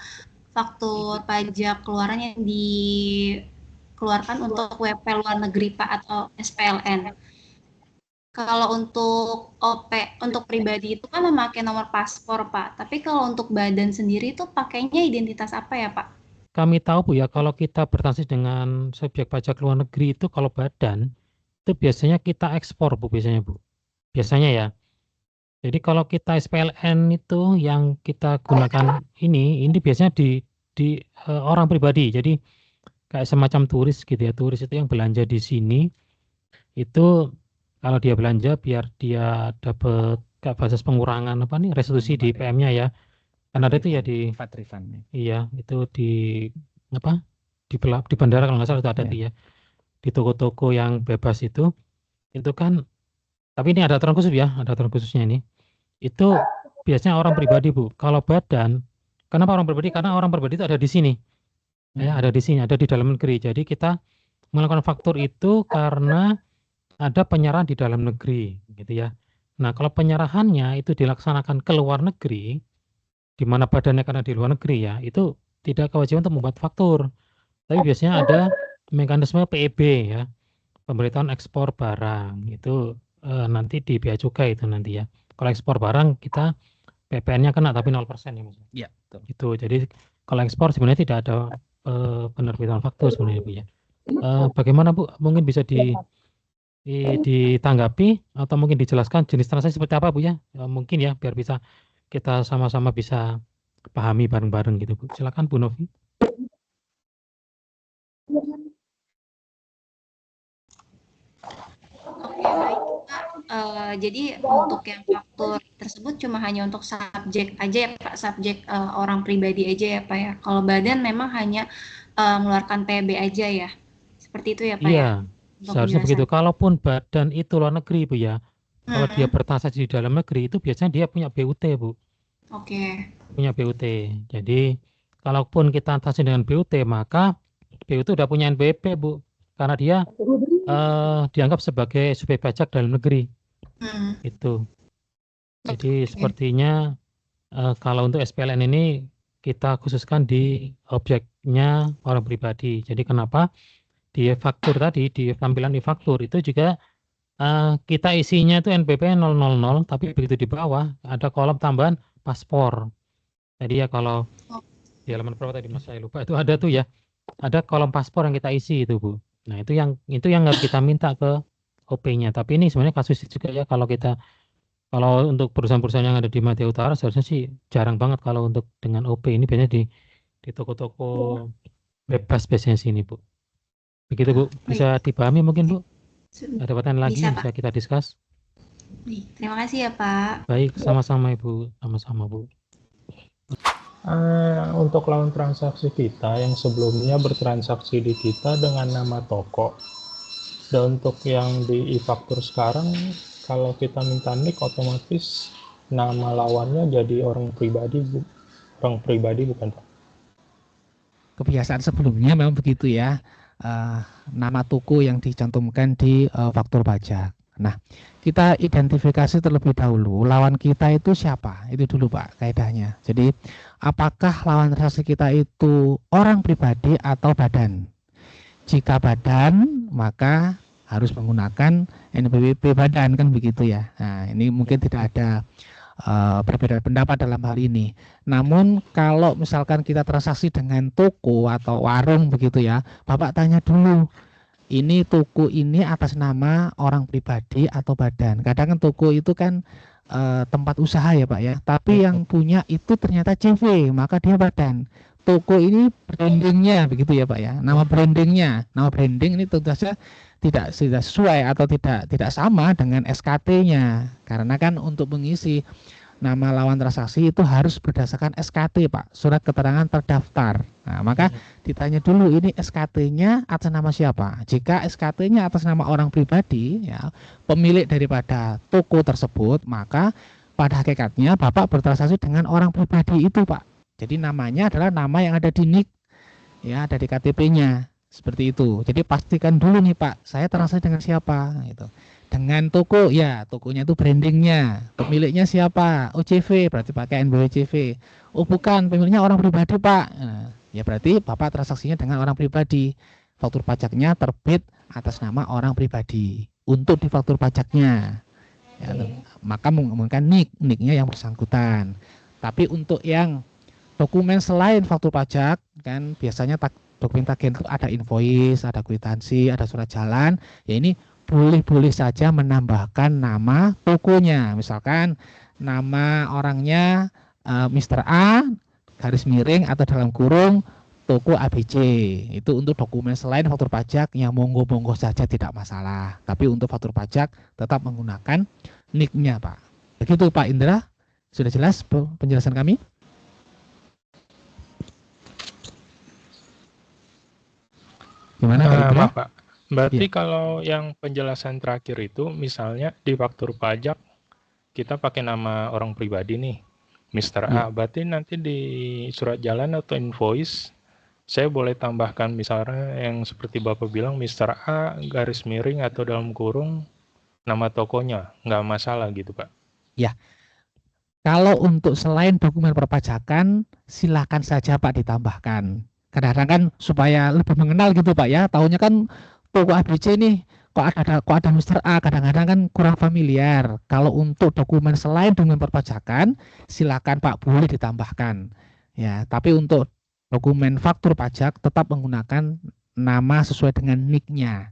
faktur pajak keluaran yang dikeluarkan untuk WP luar negeri, Pak, atau SPLN. Kalau untuk OP, untuk pribadi itu kan memakai nomor paspor, Pak. Tapi kalau untuk badan sendiri itu pakainya identitas apa ya, Pak? Kami tahu, Bu, ya, kalau kita bertransaksi dengan subjek pajak luar negeri itu kalau badan, itu biasanya kita ekspor, Bu, biasanya, Bu. Biasanya ya. Jadi kalau kita SPLN itu yang kita gunakan ini biasanya di orang pribadi. Jadi kayak semacam turis gitu ya. Turis itu yang belanja di sini itu kalau dia belanja biar dia dapat kayak basis pengurangan restitusi di PM-nya ya. Kan ada itu ya di VAT refund. Iya, itu di bandara kalau nggak salah itu ada tuh ya. Di toko-toko yang bebas itu kan. Tapi ini ada aturan khusus ya, ada aturan khususnya ini. Itu biasanya orang pribadi, Bu. Kalau badan, kenapa orang pribadi? Karena orang pribadi itu ada di sini. Ya, ada di sini, ada di dalam negeri. Jadi kita melakukan faktur itu karena ada penyerahan di dalam negeri, gitu ya. Nah, kalau penyerahannya itu dilaksanakan ke luar negeri, di mana badannya karena di luar negeri ya, itu tidak kewajiban untuk membuat faktur. Tapi biasanya ada mekanisme PEB ya, pemberitahuan ekspor barang. Itu nanti di bea cukai itu nanti ya. Kalau ekspor barang kita PPN-nya kena tapi 0% ya Mas. Iya, betul. Itu. Jadi kalau ekspor sebenarnya tidak ada penerbitan faktur sebenarnya Bu ya. Bagaimana Bu? Mungkin bisa ditanggapi atau mungkin dijelaskan jenis transaksi seperti apa Bu ya? Mungkin ya biar bisa kita sama-sama bisa pahami bareng-bareng gitu Bu. Silakan Bu Novi. Oke, baik Pak. Jadi untuk yang faktur tersebut cuma hanya untuk subjek aja ya Pak, subjek orang pribadi aja ya Pak ya. Kalau badan memang hanya mengeluarkan PB aja ya. Seperti itu ya Pak ya. Iya, seharusnya begitu. Kalaupun badan itu luar negeri Bu ya. Kalau dia bertransaksi di dalam negeri itu biasanya dia punya BUT Bu. Oke. Punya BUT. Jadi kalaupun kita transaksi dengan BUT maka BUT udah punya NPWP Bu. Karena dia dianggap sebagai subjek pajak dalam negeri. Itu. Jadi sepertinya kalau untuk SPLN ini kita khususkan di objeknya orang pribadi. Jadi kenapa di faktur tadi, di tampilan di faktur itu juga kita isinya itu NPP 000, tapi begitu di bawah ada kolom tambahan paspor. Jadi ya kalau di halaman berapa tadi Mas saya lupa itu ada tuh ya. Ada kolom paspor yang kita isi itu Bu. Nah, itu yang harus kita minta ke OP-nya. Tapi ini sebenarnya kasus juga ya kalau untuk perusahaan-perusahaan yang ada di Madya Utara seharusnya sih jarang banget kalau untuk dengan OP ini biasanya di toko-toko bebas biasanya sini Bu. Begitu Bu, bisa dipahami mungkin Bu? Ada pertanyaan lagi bisa kita discuss? Terima kasih ya Pak. Baik, sama-sama Ibu, sama-sama Bu. Untuk lawan transaksi kita yang sebelumnya bertransaksi di kita dengan nama toko, dan untuk yang di e-faktur sekarang kalau kita minta NIK otomatis nama lawannya jadi orang pribadi bukan Pak? Kebiasaan sebelumnya memang begitu ya, nama toko yang dicantumkan di faktur pajak. Nah, kita identifikasi terlebih dahulu lawan kita itu siapa, itu dulu Pak kaidahnya. Jadi apakah lawan transaksi kita itu orang pribadi atau badan? Jika badan maka harus menggunakan NPWP badan kan begitu ya. Nah, ini mungkin tidak ada perbedaan pendapat dalam hal ini. Namun kalau misalkan kita transaksi dengan toko atau warung begitu ya, Bapak tanya dulu, ini toko ini atas nama orang pribadi atau badan. Kadang kan toko itu kan tempat usaha ya Pak ya, tapi yang punya itu ternyata CV, maka dia badan. Toko ini brandingnya begitu ya Pak ya, nama brandingnya, nama branding ini tentu saja tidak sesuai atau tidak sama dengan SKT-nya, karena kan untuk mengisi nama lawan transaksi itu harus berdasarkan SKT, Pak, surat keterangan terdaftar. Nah, maka ditanya dulu ini SKT-nya atas nama siapa. Jika SKT-nya atas nama orang pribadi, ya, pemilik daripada toko tersebut, maka pada hakikatnya Bapak bertransaksi dengan orang pribadi itu, Pak. Jadi namanya adalah nama yang ada di NIK, ya, ada di KTP-nya. Seperti itu. Jadi pastikan dulu nih, Pak, saya transaksi dengan siapa, gitu. Dengan toko, ya, tokonya itu brandingnya, pemiliknya siapa, OCV, berarti pakai NBWCV. Oh bukan, pemiliknya orang pribadi, Pak. Nah, ya berarti Bapak transaksinya dengan orang pribadi. Faktur pajaknya terbit atas nama orang pribadi untuk di faktur pajaknya. Ya, maka menggunakan NIK-nya yang bersangkutan. Tapi untuk yang dokumen selain faktur pajak, kan biasanya dokumen tagihan itu ada invoice, ada kwitansi, ada surat jalan. Ya ini boleh-boleh saja menambahkan nama tokonya. Misalkan nama orangnya Mr. A, garis miring atau dalam kurung toko ABC. Itu untuk dokumen selain faktur pajak yang monggo-monggo saja tidak masalah. Tapi untuk faktur pajak tetap menggunakan NIK-nya, Pak. Begitu Pak Indra. Sudah jelas penjelasan kami? Gimana Pak Indra? Maaf, Pak. Berarti kalau yang penjelasan terakhir itu misalnya di faktur pajak kita pakai nama orang pribadi nih, Mr. A. Berarti nanti di surat jalan atau invoice saya boleh tambahkan misalnya yang seperti Bapak bilang Mr. A garis miring atau dalam kurung nama tokonya, nggak masalah gitu, Pak. Ya. Kalau untuk selain dokumen perpajakan silakan saja Pak ditambahkan. Kadang-kadang kan supaya lebih mengenal gitu Pak ya. Tahunya kan toko ABC nih kok ada Mr. A, kadang-kadang kan kurang familiar. Kalau untuk dokumen selain dokumen perpajakan silakan Pak boleh ditambahkan. Ya, tapi untuk dokumen faktur pajak tetap menggunakan nama sesuai dengan NIK-nya.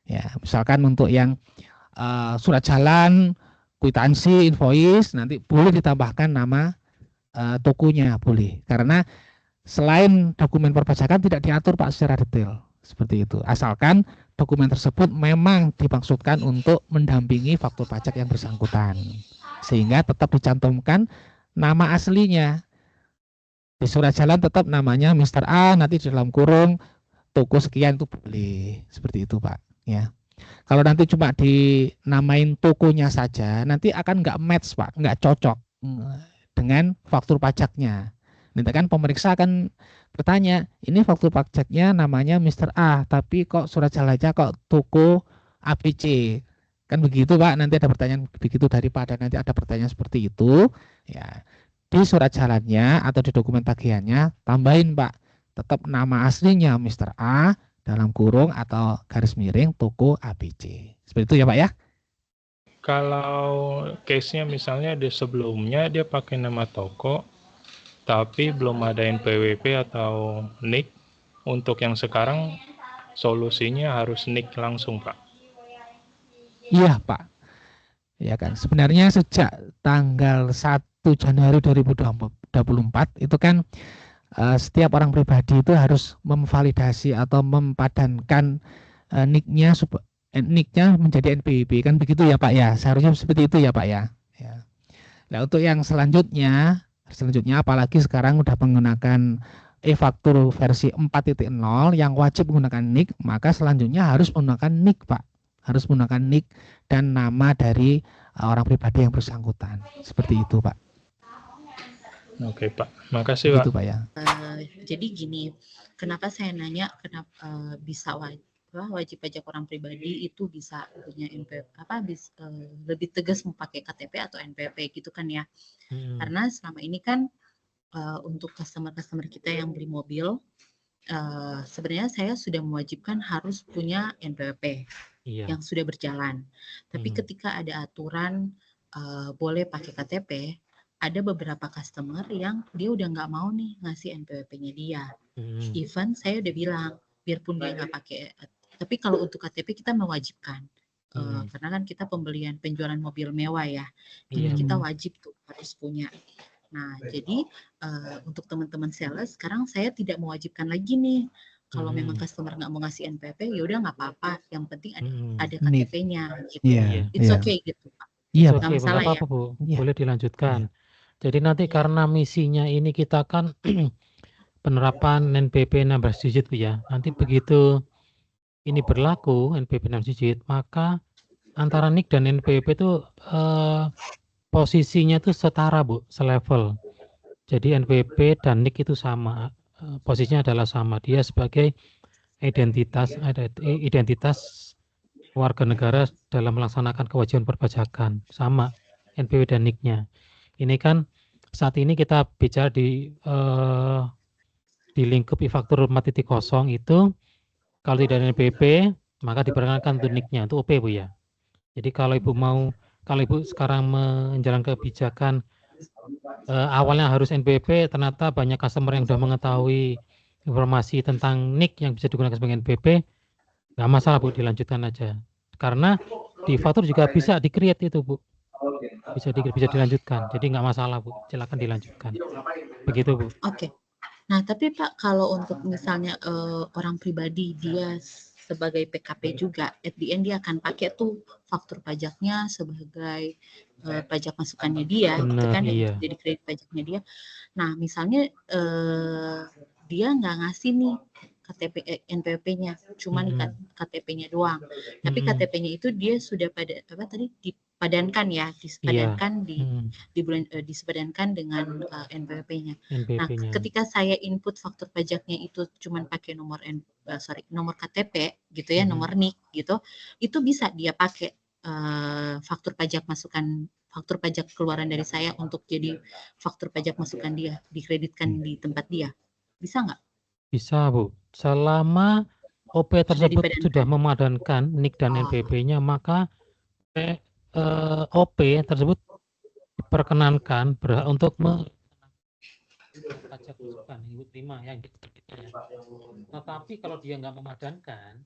Ya, misalkan untuk yang surat jalan, kwitansi, invoice nanti boleh ditambahkan nama tokonya boleh. Karena selain dokumen perpajakan tidak diatur Pak secara detail seperti itu. Asalkan dokumen tersebut memang dimaksudkan untuk mendampingi faktur pajak yang bersangkutan. Sehingga tetap dicantumkan nama aslinya. Di surat jalan tetap namanya Mr. A, nanti di dalam kurung toko sekian itu boleh. Seperti itu Pak. Ya. Kalau nanti cuma dinamain tokonya saja, nanti akan nggak match Pak, nggak cocok dengan faktur pajaknya. Nanti kan pemeriksa akan bertanya, ini faktur pajaknya namanya Mr. A, tapi kok surat jalannya kok toko ABC. Kan begitu Pak, nanti ada pertanyaan begitu daripada nanti ada pertanyaan seperti itu. Ya, di surat jalannya atau di dokumen tagihannya tambahin Pak, tetap nama aslinya Mr. A dalam kurung atau garis miring toko ABC. Seperti itu ya Pak ya. Kalau case-nya misalnya di sebelumnya dia pakai nama toko, tapi belum ada NPWP atau NIK, untuk yang sekarang solusinya harus NIK langsung, Pak. Iya, Pak. Ya kan, sebenarnya sejak tanggal 1 Januari 2024 itu kan setiap orang pribadi itu harus memvalidasi atau mempadankan NIK-nya menjadi NPWP, kan begitu ya Pak ya. Seharusnya seperti itu ya Pak ya. Nah, untuk yang selanjutnya apalagi sekarang udah menggunakan e-faktur versi 4.0 yang wajib menggunakan NIK, maka selanjutnya harus menggunakan NIK Pak. Harus menggunakan NIK dan nama dari orang pribadi yang bersangkutan. Seperti itu Pak. Oke Pak, makasih Pak. Itu Pak ya. Jadi gini, kenapa saya nanya kenapa bisa wajib pajak orang pribadi itu bisa punya lebih tegas memakai KTP atau NPWP gitu kan ya. Karena selama ini kan untuk customer kita yang beli mobil sebenarnya saya sudah mewajibkan harus punya NPWP yang sudah berjalan. Tapi ketika ada aturan boleh pakai KTP, ada beberapa customer yang dia udah nggak mau nih ngasih NPWP-nya dia. Even saya udah bilang biarpun dia nggak pakai, tapi kalau untuk KTP kita mewajibkan. Karena kan kita penjualan mobil mewah ya, jadi kita wajib tuh harus punya. Nah, jadi untuk teman-teman sales sekarang saya tidak mewajibkan lagi nih. Kalau memang customer nggak mau ngasih NPWP, ya udah nggak apa-apa. Yang penting ada KTP-nya gitu. It's okay gitu Pak. Iya, nggak masalah apa-apa, ya. Bu. Boleh dilanjutkan. Jadi nanti karena misinya ini kita kan penerapan NPWP 16 digit Bu ya. Nanti begitu ini berlaku NPWP 16 digit, maka antara NIK dan NPWP itu posisinya itu setara Bu, selevel. Jadi NPWP dan NIK itu sama, posisinya adalah sama. Dia sebagai identitas warga negara dalam melaksanakan kewajiban perpajakan, sama NPWP dan NIK-nya. Ini kan saat ini kita bicara di lingkup e-faktur 4.0 itu kalau tidak ada NPWP maka diperkenankan untuk NIK-nya, itu OP Bu ya. Jadi kalau Ibu sekarang menjalankan kebijakan awalnya harus NPWP, ternyata banyak customer yang sudah mengetahui informasi tentang NIK yang bisa digunakan sebagai NPWP, nggak masalah Bu, dilanjutkan aja. Karena di faktur juga bisa di-create itu Bu, bisa dilanjutkan. Jadi nggak masalah Bu, silakan dilanjutkan. Begitu Bu. Oke. Nah, tapi Pak, kalau untuk misalnya orang pribadi dia sebagai PKP juga, at the end dia akan pakai tuh faktur pajaknya sebagai pajak masukannya dia, gitu kan, Iya. jadi kredit pajaknya dia. Nah, misalnya dia nggak ngasih nih KTP NPWP-nya, cuman KTP-nya doang. Tapi KTP-nya itu dia sudah dipadankan ya, disepadankan disepadankan dengan NPWP-nya. Nah, ketika saya input faktur pajaknya itu cuman pakai nomor KTP gitu ya, nomor NIK gitu, itu bisa dia pakai faktur pajak keluaran dari saya untuk jadi faktur pajak masukan dia, dikreditkan di tempat dia. Bisa nggak? Bisa Bu, selama OP tersebut sudah memadankan NIK dan NPWP-nya, maka OP tersebut diperkenankan untuk pajak masukan Ibu terima yang diterbitkannya. Tetapi kalau dia nggak memadankan,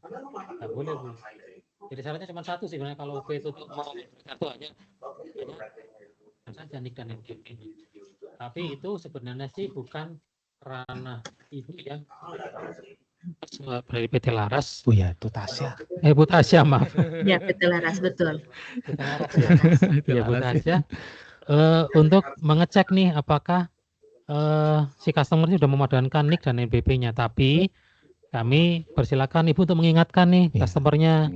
nggak boleh Bu. Jadi syaratnya cuma satu sih sebenarnya, kalau OP itu mau satu hanya saja NIK dan NPWP-nya. Tapi itu sebenarnya sih bukan ranah Ibu yang dari PT Laras. Oh ya, itu Tasya. Bu Tasya, maaf. Ya, PT Laras, betul. PT Laras. Ya, Bu Tasya. Untuk mengecek nih apakah si customer sudah memadankan NIK dan NPWP-nya. Tapi kami persilakan Ibu untuk mengingatkan nih customernya.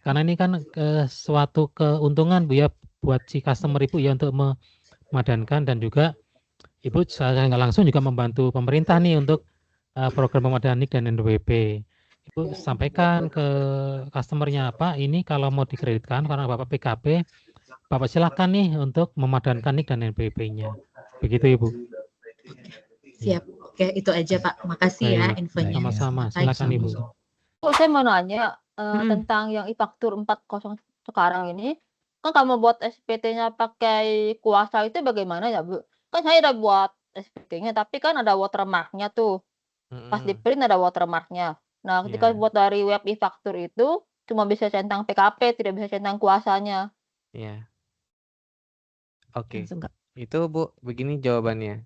Karena ini kan suatu keuntungan Bu ya buat si customer Ibu ya untuk memadankan, dan juga Ibu secara nggak langsung juga membantu pemerintah nih untuk program pemadanan NIK dan NPWP. Ibu sampaikan ke customernya, Pak, ini kalau mau dikreditkan karena Bapak PKP, Bapak silakan nih untuk memadankan NIK dan NPWP-nya. Begitu Ibu. Siap. Oke, itu aja Pak. Makasih ya infonya. Sama-sama. Silakan Ibu. Saya mau nanya tentang yang e-faktur 40 sekarang ini. Kan kalau buat SPT-nya pakai kuasa itu bagaimana ya Bu? Kan saya udah buat SPT-nya, tapi kan ada watermark-nya tuh. Pas di print ada watermark-nya. Nah, ketika buat dari web e-faktur itu cuma bisa centang PKP, tidak bisa centang kuasanya. Iya. Oke. Itu Bu, begini jawabannya.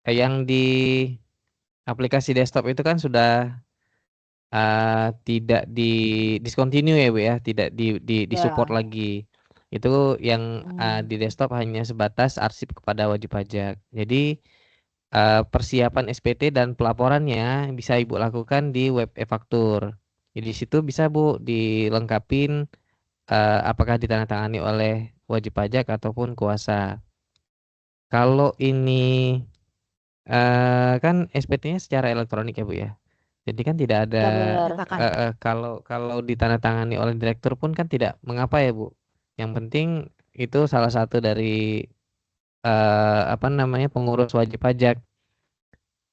Yang di aplikasi desktop itu kan sudah tidak di discontinue ya Bu ya, tidak di support lagi. Itu yang di desktop hanya sebatas arsip kepada wajib pajak. Jadi persiapan SPT dan pelaporannya bisa Ibu lakukan di web e-faktur. Jadi di situ bisa Bu dilengkapin apakah ditandatangani oleh wajib pajak ataupun kuasa. Kalau ini kan SPT-nya secara elektronik ya Bu ya. Jadi kan tidak ada kalau ditandatangani oleh direktur pun kan tidak mengapa ya Bu. Yang penting itu salah satu dari pengurus wajib pajak.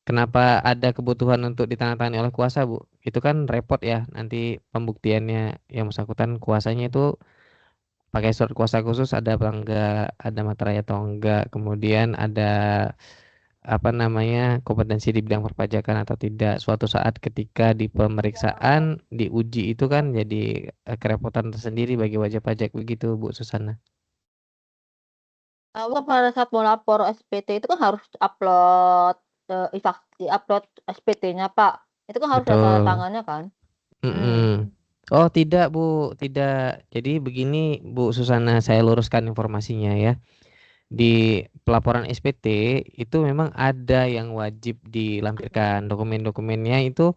Kenapa ada kebutuhan untuk ditandatangani oleh kuasa Bu? Itu kan repot ya, nanti pembuktiannya yang bersangkutan kuasanya itu pakai surat kuasa khusus ada apa enggak, ada materai atau enggak, kemudian ada kompetensi di bidang perpajakan atau tidak. Suatu saat ketika di pemeriksaan diuji itu kan jadi kerepotan tersendiri bagi wajib pajak, begitu Bu Susana. Pada saat mau lapor SPT itu kan harus upload upload SPT-nya Pak. Itu kan harus ada tanda tangannya kan? Oh tidak Bu, tidak. Jadi begini Bu Susana, saya luruskan informasinya ya. Di pelaporan SPT itu memang ada yang wajib dilampirkan. Dokumen-dokumennya itu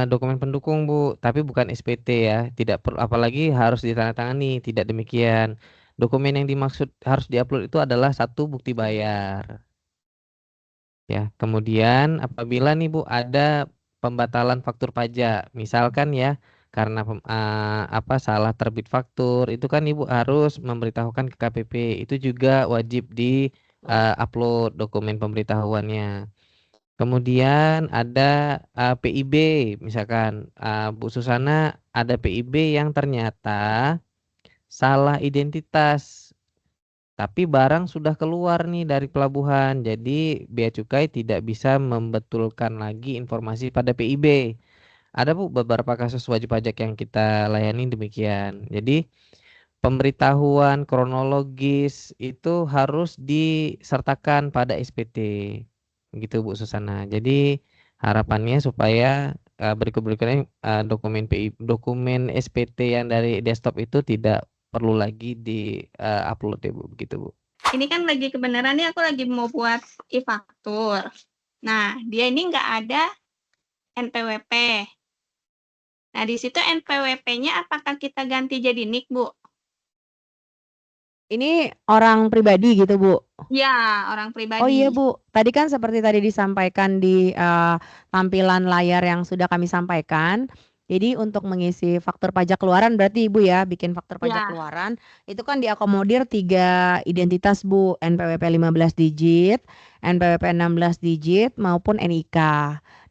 dokumen pendukung, Bu, tapi bukan SPT ya. Tidak perlu, apalagi harus ditandatangani, tidak demikian. Dokumen yang dimaksud harus diupload itu adalah satu bukti bayar. Ya, kemudian apabila nih Bu ada pembatalan faktur pajak, misalkan ya karena salah terbit faktur, itu kan Ibu harus memberitahukan ke KPP. Itu juga wajib di upload dokumen pemberitahuannya. Kemudian ada PIB, misalkan Bu Susana ada PIB yang ternyata salah identitas. Tapi barang sudah keluar nih dari pelabuhan, jadi bea cukai tidak bisa membetulkan lagi informasi pada PIB. Ada Bu beberapa kasus wajib pajak yang kita layani demikian. Jadi pemberitahuan kronologis itu harus disertakan pada SPT. Gitu Bu Susana. Jadi harapannya supaya berikut-berikutnya dokumen SPT yang dari desktop itu tidak perlu lagi di upload ya Bu, begitu Bu. Ini kan lagi kebenaran nih aku lagi mau buat e-faktur. Nah, dia ini nggak ada NPWP. Nah, di situ NPWP-nya apakah kita ganti jadi NIK, Bu? Ini orang pribadi gitu, Bu? Ya, orang pribadi. Oh iya, Bu. Tadi kan seperti tadi disampaikan di tampilan layar yang sudah kami sampaikan. Jadi untuk mengisi faktur pajak keluaran berarti Ibu ya bikin faktur pajak Ya. keluaran itu kan diakomodir 3 identitas Bu, NPWP 15 digit, NPWP 16 digit maupun NIK.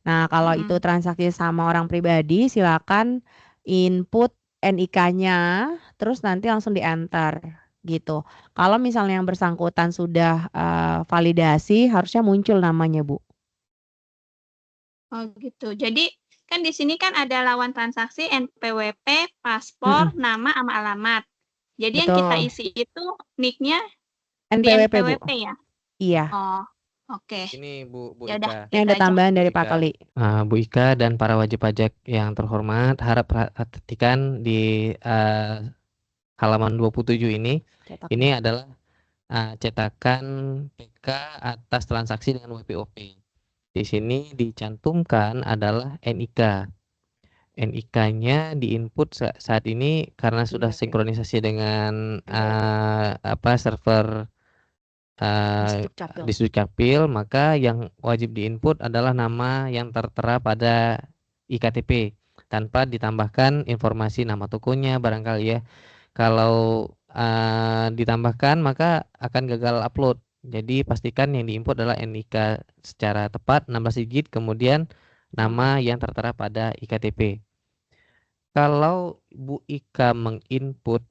Nah, kalau itu transaksi sama orang pribadi silakan input NIK-nya terus nanti langsung di-enter gitu. Kalau misalnya yang bersangkutan sudah validasi harusnya muncul namanya, Bu. Oh gitu. Jadi kan di sini kan ada lawan transaksi NPWP, paspor, nama sama alamat. Jadi yang kita Betul. isi itu NIK-nya di NPWP, Bu. NPWP ya? Iya. Oh, oke. Ini Bu Ya udah, Ika. Ini ada gitu aja. tambahan dari Bu Pak Ika. Kali. Bu Ika dan para wajib pajak yang terhormat, harap perhatikan di halaman 27 ini. Cetak. Ini adalah cetakan PK atas transaksi dengan WPOP. Di sini dicantumkan adalah NIK. NIK-nya diinput saat ini karena sudah sinkronisasi dengan server di Dukcapil, maka yang wajib diinput adalah nama yang tertera pada iktp tanpa ditambahkan informasi nama tokonya barangkali ya. Kalau ditambahkan maka akan gagal upload. Jadi pastikan yang diinput adalah NIK secara tepat 16 digit kemudian nama yang tertera pada iktp. Kalau Bu Ika menginput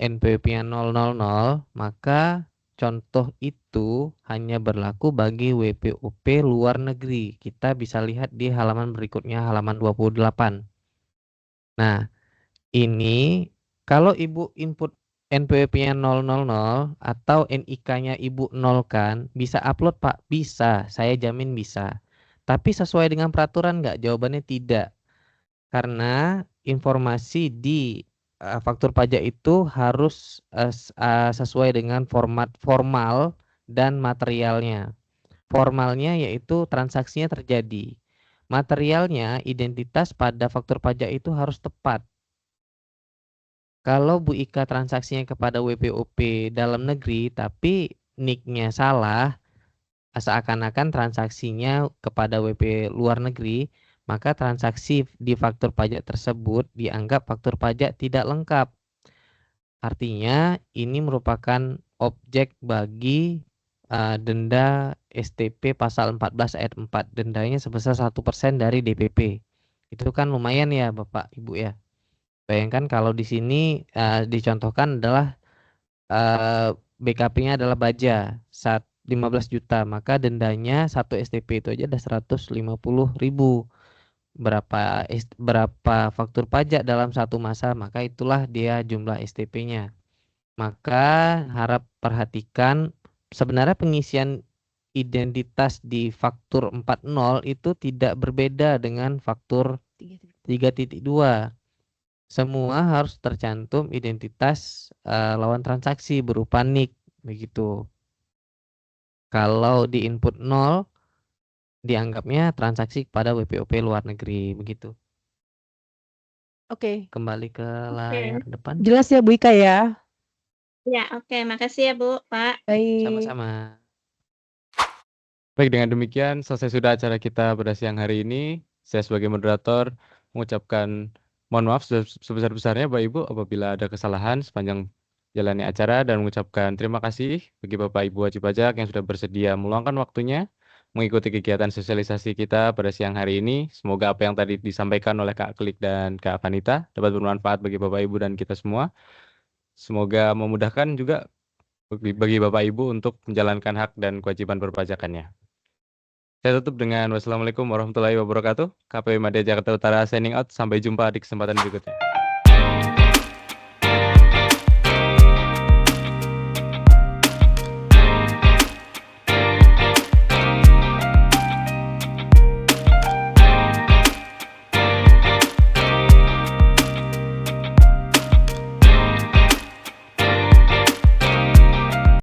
NPWP-nya 000, maka contoh itu hanya berlaku bagi WPOP luar negeri. Kita bisa lihat di halaman berikutnya, halaman 28. Nah, ini kalau Ibu input NPWP-nya 000 atau NIK-nya Ibu nolkan, bisa upload Pak? Bisa, saya jamin bisa. Tapi sesuai dengan peraturan nggak? Jawabannya tidak. Karena informasi di faktur pajak itu harus sesuai dengan format formal dan materialnya. Formalnya yaitu transaksinya terjadi. Materialnya identitas pada faktur pajak itu harus tepat. Kalau Bu Ika transaksinya kepada WPOP dalam negeri tapi NIK-nya salah, seakan-akan transaksinya kepada WP luar negeri, maka transaksi di faktur pajak tersebut dianggap faktur pajak tidak lengkap. Artinya ini merupakan objek bagi denda STP pasal 14 ayat 4. Dendanya sebesar 1% dari DPP. Itu kan lumayan ya Bapak Ibu ya. Bayangkan kalau di sini dicontohkan adalah BKP-nya adalah baja 15 juta, maka dendanya 1 STP itu aja ada 150.000. Berapa faktur pajak dalam satu masa, maka itulah dia jumlah STP-nya. Maka harap perhatikan sebenarnya pengisian identitas di faktur 40 itu tidak berbeda dengan faktur 3.2. Semua harus tercantum identitas lawan transaksi berupa NIK begitu. Kalau di input 0 dianggapnya transaksi pada WPOP luar negeri begitu. Oke. Kembali ke layar depan. Jelas ya Bu Ika ya? Ya, oke. Makasih ya Bu, Pak. Baik. Sama-sama. Baik, dengan demikian selesai sudah acara kita pada siang hari ini. Saya sebagai moderator mengucapkan mohon maaf sebesar-besarnya Bapak Ibu apabila ada kesalahan sepanjang jalannya acara dan mengucapkan terima kasih bagi Bapak Ibu wajib pajak yang sudah bersedia meluangkan waktunya mengikuti kegiatan sosialisasi kita pada siang hari ini. Semoga apa yang tadi disampaikan oleh Kak Klik dan Kak Vanita dapat bermanfaat bagi Bapak Ibu dan kita semua. Semoga memudahkan juga bagi Bapak Ibu untuk menjalankan hak dan kewajiban perpajakannya. Saya tutup dengan wassalamualaikum warahmatullahi wabarakatuh. KPU Madya Jakarta Utara signing out. Sampai jumpa di kesempatan berikutnya.